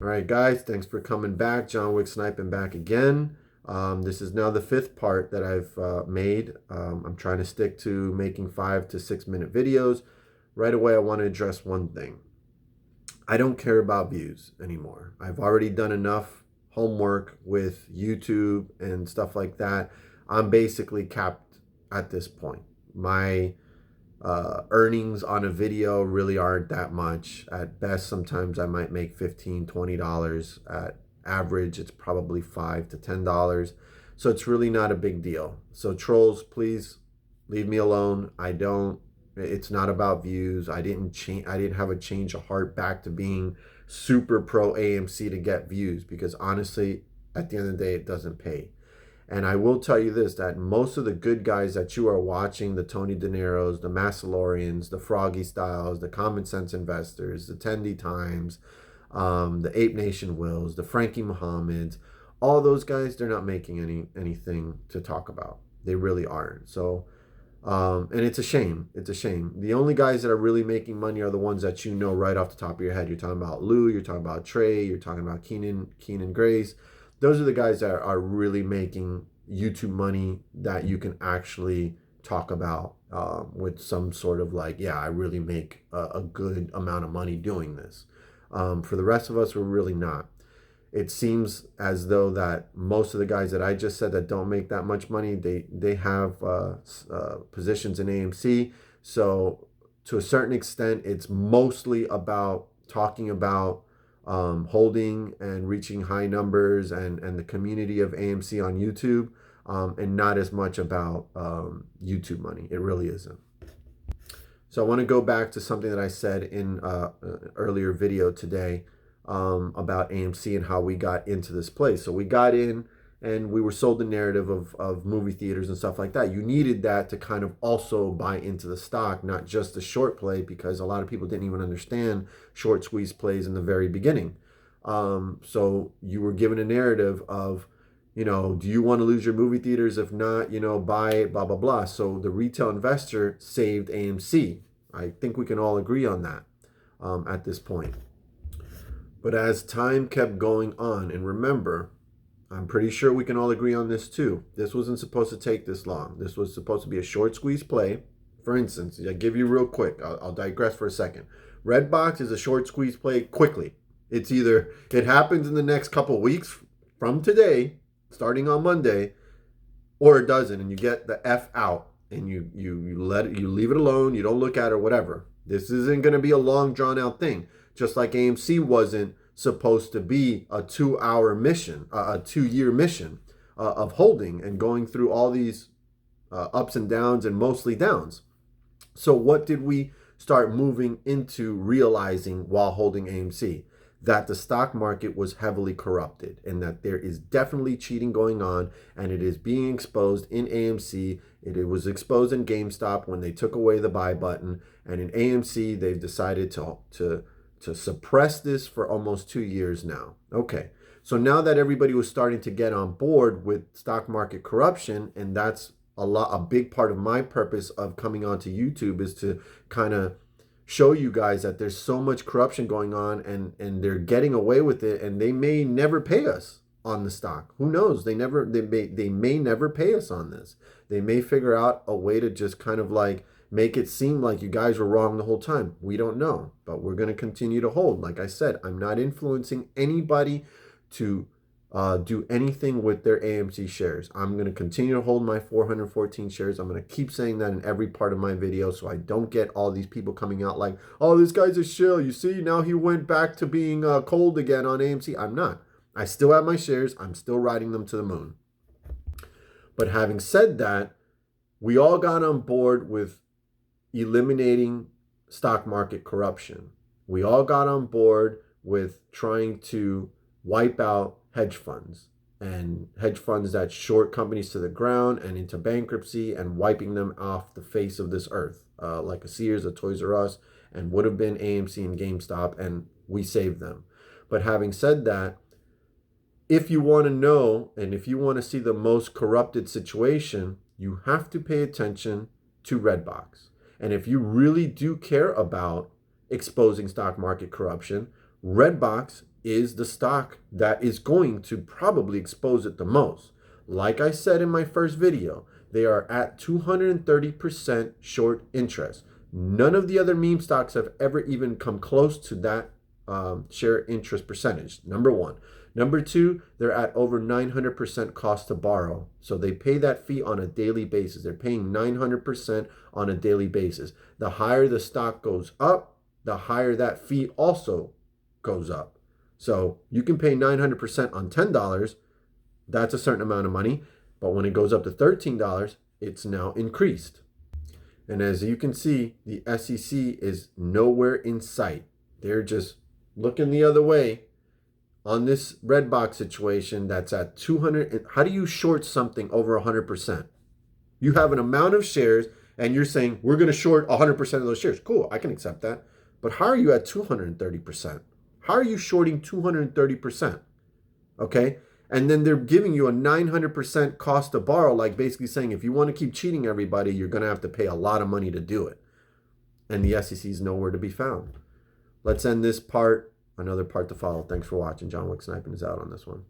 All right, guys, thanks for coming back. Johnwicksnipin back again. This is now the fifth part that I've made. I'm trying to stick to making 5 to 6 minute videos. Right away, I want to address one thing. I don't care about views anymore. I've already done enough homework with YouTube and stuff like that. I'm basically capped at this point. My earnings on a video really aren't that much. At best, sometimes I might make $15, $20. At average, it's probably $5 to $10. So it's really not a big deal. So trolls, please leave me alone. It's not about views. I didn't have a change of heart back to being super pro AMC to get views, because honestly, at the end of the day, it doesn't pay. And I will tell you this, that most of the good guys that you are watching, the Tony De Niro's, the Massalorians, the Froggy Styles, the Common Sense Investors, the Tendy Times, the Ape Nation Wills, the Frankie Muhammad's, all those guys, they're not making anything to talk about. They really aren't. So, and it's a shame. It's a shame. The only guys that are really making money are the ones that you know right off the top of your head. You're talking about Lou, you're talking about Trey, you're talking about Keenan Grace. Those are the guys that are really making YouTube money that you can actually talk about with some sort of like, yeah, I really make a good amount of money doing this. For the rest of us, we're really not. It seems as though that most of the guys that I just said that don't make that much money, they have positions in AMC. So to a certain extent, it's mostly about talking about holding and reaching high numbers and the community of AMC on YouTube, and not as much about YouTube money. It really isn't. So I want to go back to something that I said in an earlier video today about AMC and how we got into this place. So we got in and we were sold the narrative of movie theaters and stuff like that. You needed that to kind of also buy into the stock, not just the short play, because a lot of people didn't even understand short squeeze plays in the very beginning. So you were given a narrative of, do you want to lose your movie theaters? If not, buy blah, blah, blah. So the retail investor saved AMC. I think we can all agree on that at this point. But as time kept going on, and remember, I'm pretty sure we can all agree on this too. This wasn't supposed to take this long. This was supposed to be a short squeeze play. For instance, I'll give you real quick. I'll digress for a second. Redbox is a short squeeze play quickly. It's either it happens in the next couple weeks from today, starting on Monday, or it doesn't, and you get the F out and you leave it alone. You don't look at it or whatever. This isn't going to be a long drawn out thing. Just like AMC wasn't supposed to be a 2-hour mission, a 2-year mission of holding and going through all these ups and downs, and mostly downs. So what did we start moving into realizing while holding AMC? That the stock market was heavily corrupted and that there is definitely cheating going on, and it is being exposed in AMC. It was exposed in GameStop when they took away the buy button, and in AMC they've decided to suppress this for almost 2 years now. Okay, so now that everybody was starting to get on board with stock market corruption, and that's a big part of my purpose of coming onto YouTube, is to kind of show you guys that there's so much corruption going on, and they're getting away with it, and they may never pay us on the stock. Who knows? They may never pay us on this. They may figure out a way to just kind of like make it seem like you guys were wrong the whole time. We don't know, but we're going to continue to hold. Like I said, I'm not influencing anybody to do anything with their AMC shares. I'm going to continue to hold my 414 shares. I'm going to keep saying that in every part of my video, so I don't get all these people coming out like, oh, this guy's a shill. You see, now he went back to being cold again on AMC. I'm not. I still have my shares. I'm still riding them to the moon. But having said that, we all got on board with eliminating stock market corruption. We all got on board with trying to wipe out hedge funds, and hedge funds that short companies to the ground and into bankruptcy, and wiping them off the face of this earth, like a Sears, a Toys R Us, and would have been AMC and GameStop, and we saved them. But having said that, if you want to know and if you want to see the most corrupted situation, you have to pay attention to Redbox. And if you really do care about exposing stock market corruption, Redbox is the stock that is going to probably expose it the most. Like I said in my first video, they are at 230% short interest. None of the other meme stocks have ever even come close to that share interest percentage, number one. Number two, they're at over 900% cost to borrow. So they pay that fee on a daily basis. They're paying 900% on a daily basis. The higher the stock goes up, the higher that fee also goes up. So you can pay 900% on $10. That's a certain amount of money. But when it goes up to $13, it's now increased. And as you can see, the SEC is nowhere in sight. They're just looking the other way on this Redbox situation that's at 200. How do you short something over 100%? You have an amount of shares and you're saying we're going to short 100% of those shares. Cool, I can accept that. But how are you at 230%? How are you shorting 230%? Okay? And then they're giving you a 900% cost to borrow, like basically saying if you want to keep cheating everybody, you're going to have to pay a lot of money to do it. And the SEC is nowhere to be found. Let's end this part. Another part to follow. Thanks for watching. Johnwicksnipin is out on this one.